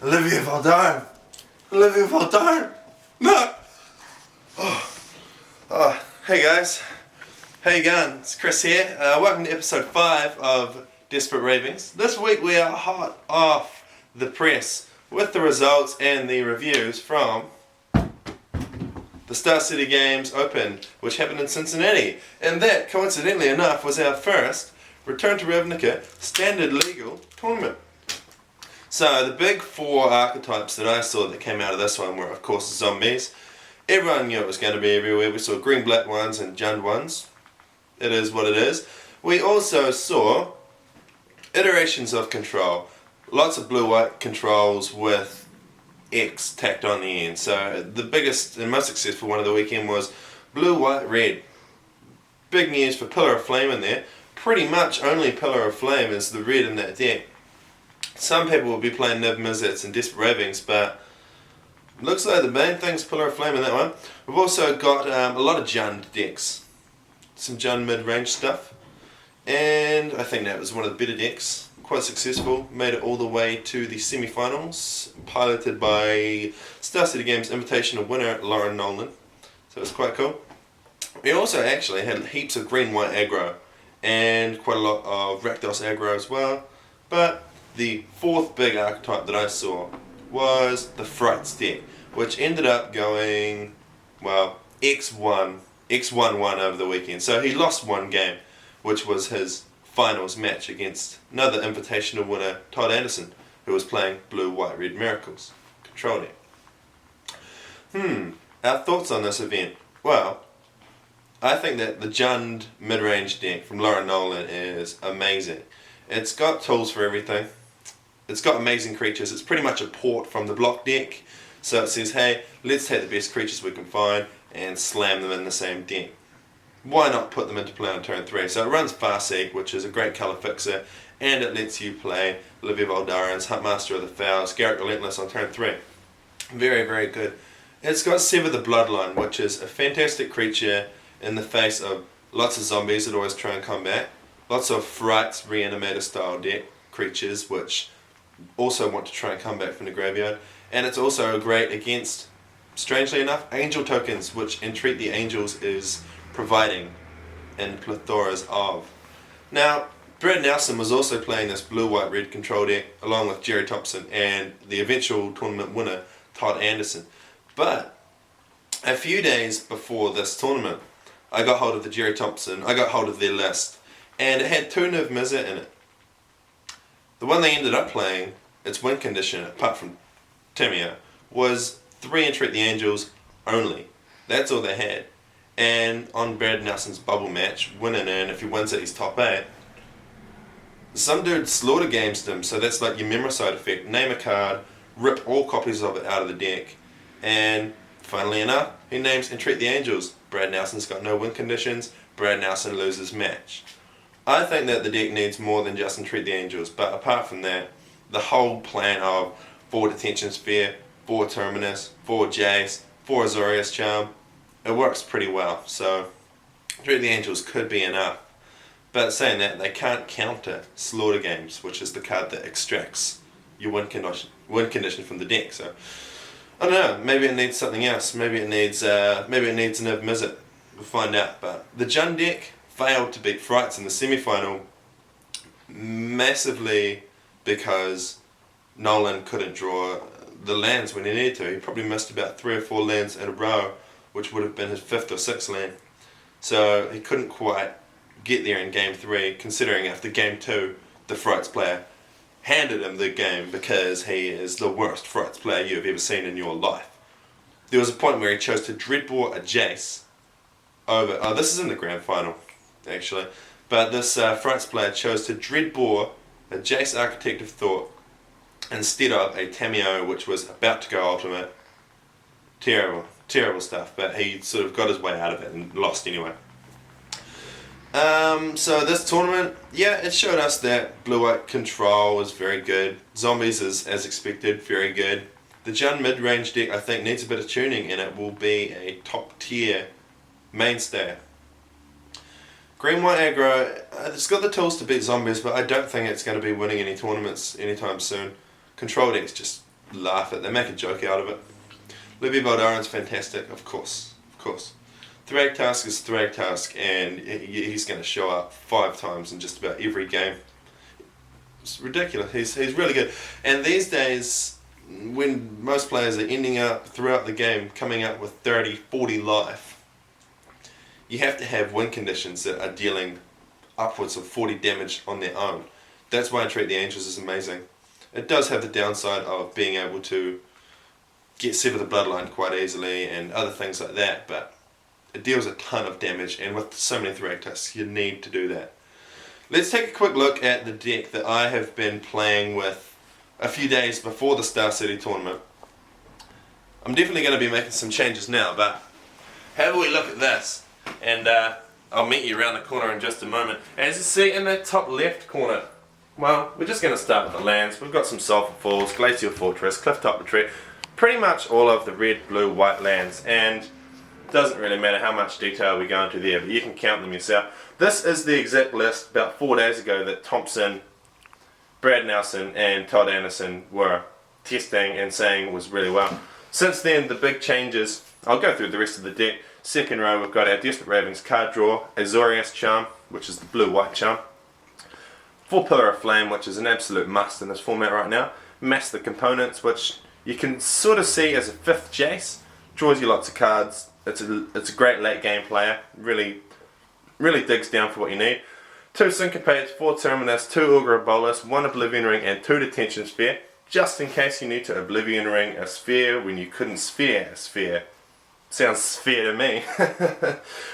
Olivia Valdone! Olivia Valdone! No! Hey guys. How you going? It's Chris here. Welcome to episode 5 of Desperate Ravings. This week we are hot off the press with the results and the reviews from the Star City Games Open, which happened in Cincinnati. And that, coincidentally enough, was our first Return to Ravnica Standard Legal tournament. So the big 4 archetypes that I saw that came out of this one were, of course, zombies. Everyone knew it was going to be everywhere. We saw green-black ones and Jund ones. It is what it is. We also saw iterations of control. Lots of blue-white controls with X tacked on the end. So the biggest and most successful one of the weekend was blue-white-red. Big news for Pillar of Flame in there. Pretty much only Pillar of Flame is the red in that deck. Some people will be playing Niv Mizzets and Desperate Ravings, but looks like the main thing's Pillar of Flame in that one. We've also got a lot of Jund decks. Some Jund mid-range stuff. And I think that was one of the better decks. Quite successful. Made it all the way to the semi-finals. Piloted by Star City Games Invitational winner Lauren Nolan. So it was quite cool. We also actually had heaps of green-white aggro. And quite a lot of Rakdos aggro as well. But the 4th big archetype that I saw was the Frights deck, which ended up going, well, X1 over the weekend. So he lost one game, which was his finals match against another invitational winner, Todd Anderson, who was playing Blue-White-Red Miracles control deck. Our thoughts on this event? Well, I think that the Jund mid-range deck from Lauren Nolan is amazing. It's got tools for everything. It's got amazing creatures. It's pretty much a port from the block deck. So it says, hey, let's take the best creatures we can find and slam them in the same deck. Why not put them into play on turn 3? So it runs Farseek, which is a great colour fixer, and it lets you play Olivia Valdaren's Huntmaster of the Fowls, Garrett Relentless on turn 3. Very, very good. It's got Sever the Bloodline, which is a fantastic creature in the face of lots of zombies that always try and come back. Lots of Frights Reanimator style deck creatures, which also want to try and come back from the graveyard. And it's also great against, strangely enough, angel tokens, which Entreat the Angels is providing in plethoras of. Now, Brad Nelson was also playing this blue-white-red control deck along with Jerry Thompson and the eventual tournament winner, Todd Anderson. But a few days before this tournament, I got hold of their list, and it had 2 Niv Mizzet in it. The one they ended up playing, its win condition, apart from Tamiya, was 3 Entreat the Angels only. That's all they had. And on Brad Nelson's bubble match, win and earn, if he wins it, he's top 8. Some dude slaughter games him, so that's like your Memoricide effect. Name a card, rip all copies of it out of the deck, and funnily enough, he names Entreat the Angels. Brad Nelson's got no win conditions, Brad Nelson loses match. I think that the deck needs more than just Entreat the Angels, but apart from that, the whole plan of 4 Detention Sphere, 4 Terminus, 4 Jace, 4 Azorius Charm, it works pretty well. So Entreat the Angels could be enough. But saying that, they can't counter Slaughter Games, which is the card that extracts your win condition from the deck. So I don't know, maybe it needs something else. Maybe it needs a Niv Mizzet. We'll find out. But the Jund deck failed to beat Frights in the semi-final massively because Nolan couldn't draw the lands when he needed to. He probably missed about 3 or 4 lands in a row, which would have been his 5th or 6th land. So he couldn't quite get there in game 3, considering after game 2 the Frights player handed him the game because he is the worst Frights player you have ever seen in your life. There was a point where he chose to Dreadbore a Jace over, this is in the grand final actually, but this Frights player chose to Dreadbore a Jace Architect of Thought instead of a Tamiyo, which was about to go ultimate. Terrible stuff, but he sort of got his way out of it and lost anyway. So this tournament, yeah, it showed us that blue-white control was very good. Zombies is, as expected, very good. The Jund mid-range deck, I think, needs a bit of tuning, and it will be a top-tier mainstay. Green-white aggro, it's got the tools to beat zombies, but I don't think it's going to be winning any tournaments anytime soon. Control deck's just laugh at. They make a joke out of it. Libby Baldaran's fantastic, of course. Thragtusk is Thragtusk, and he's going to show up 5 times in just about every game. It's ridiculous. He's really good. And these days, when most players are ending up throughout the game coming up with 30, 40 life, you have to have win conditions that are dealing upwards of 40 damage on their own. That's why Treat the Angels is amazing. It does have the downside of being able to get Sever the Bloodline quite easily and other things like that, but it deals a ton of damage, and with so many Thragtusks you need to do that. Let's take a quick look at the deck that I have been playing with a few days before the Star City tournament. I'm definitely going to be making some changes now, but have a wee look at this, and I'll meet you around the corner in just a moment. As you see in the top left corner, well, we're just going to start with the lands. We've got some Sulphur Falls, Glacial Fortress, Clifftop Retreat, pretty much all of the red, blue, white lands, and it doesn't really matter how much detail we go into there, but you can count them yourself. This is the exact list about 4 days ago that Thompson, Brad Nelson and Todd Anderson were testing and saying was really well. Since then, the big changes, I'll go through the rest of the deck. Second row, we've got our Desperate Ravings card draw, Azorius Charm, which is the blue-white charm, 4 Pillar of Flame, which is an absolute must in this format right now, Mass the Components, which you can sort of see as a 5th Jace, draws you lots of cards. It's a great late game player, really digs down for what you need. 2 Syncopates, 4 Terminus, 2 Ogre of Bolus, 1 Oblivion Ring and 2 Detention Sphere, just in case you need to Oblivion Ring a sphere when you couldn't sphere a sphere. Sounds sphere to me.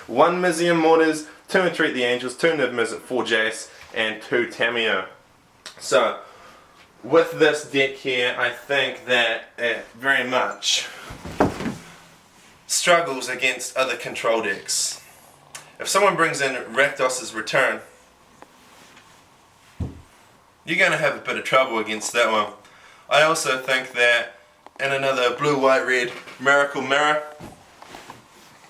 1 Mizium Mortars, 2 Entreat the Angels, 2 Niv Mizzet, 4 Jace and 2 Tamiyo. So with this deck here, I think that it very much struggles against other control decks. If someone brings in Rakdos' Return, you're going to have a bit of trouble against that one. I also think that in another blue, white, red Miracle Mirror,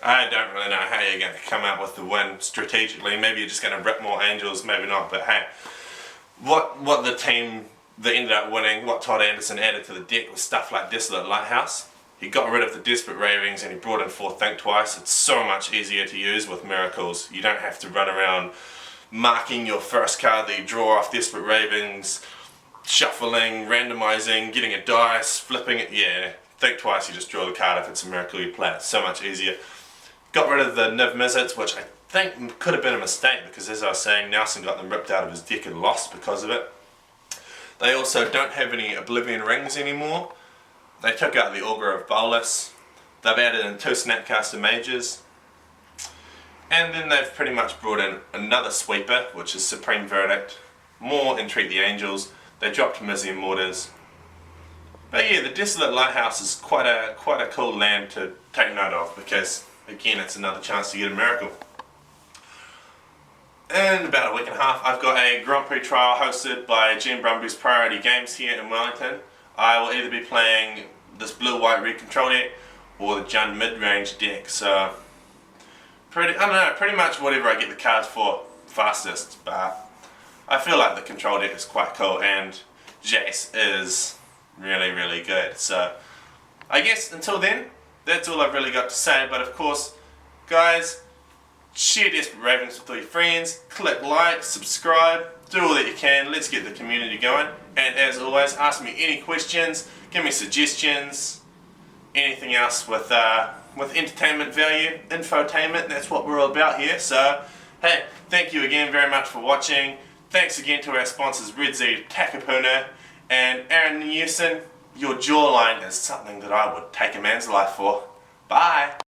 I don't really know how you're going to come out with the win strategically. Maybe you're just going to rip more angels, maybe not, but hey, what the team that ended up winning, what Todd Anderson added to the deck was stuff like Desolate Lighthouse. He got rid of the Desperate Ravings and he brought in 4 Think Twice. It's so much easier to use with Miracles. You don't have to run around marking your first card that you draw off Desperate Ravings, shuffling, randomizing, getting a dice, flipping it. Yeah, Think Twice, you just draw the card if it's a Miracle you play. It's so much easier. Got rid of the Niv Mizzets, which I think could have been a mistake because, as I was saying, Nelson got them ripped out of his deck and lost because of it. They also don't have any Oblivion Rings anymore. They took out the Ogre of Bolus. They've added in 2 Snapcaster Mages. And then they've pretty much brought in another sweeper, which is Supreme Verdict. More Entreat the Angels. They dropped Mizium Mortars. But yeah, the Desolate Lighthouse is quite a cool land to take note of because, again, it's another chance to get a miracle. In about a week and a half, I've got a Grand Prix trial hosted by Jen Brumby's Priority Games here in Wellington. I will either be playing this blue-white red control deck or the Jund mid-range deck. So, pretty much whatever I get the cards for fastest. But I feel like the control deck is quite cool and Jace is really good. So, I guess until then, that's all I've really got to say. But of course, guys, share Desperate Ravings with all your friends, click like, subscribe, do all that you can, let's get the community going. And as always, ask me any questions, give me suggestions, anything else with entertainment value, infotainment, that's what we're all about here. So, hey, thank you again very much for watching. Thanks again to our sponsors Red Z, Takapuna, and Aaron Newson. Your jawline is something that I would take a man's life for. Bye!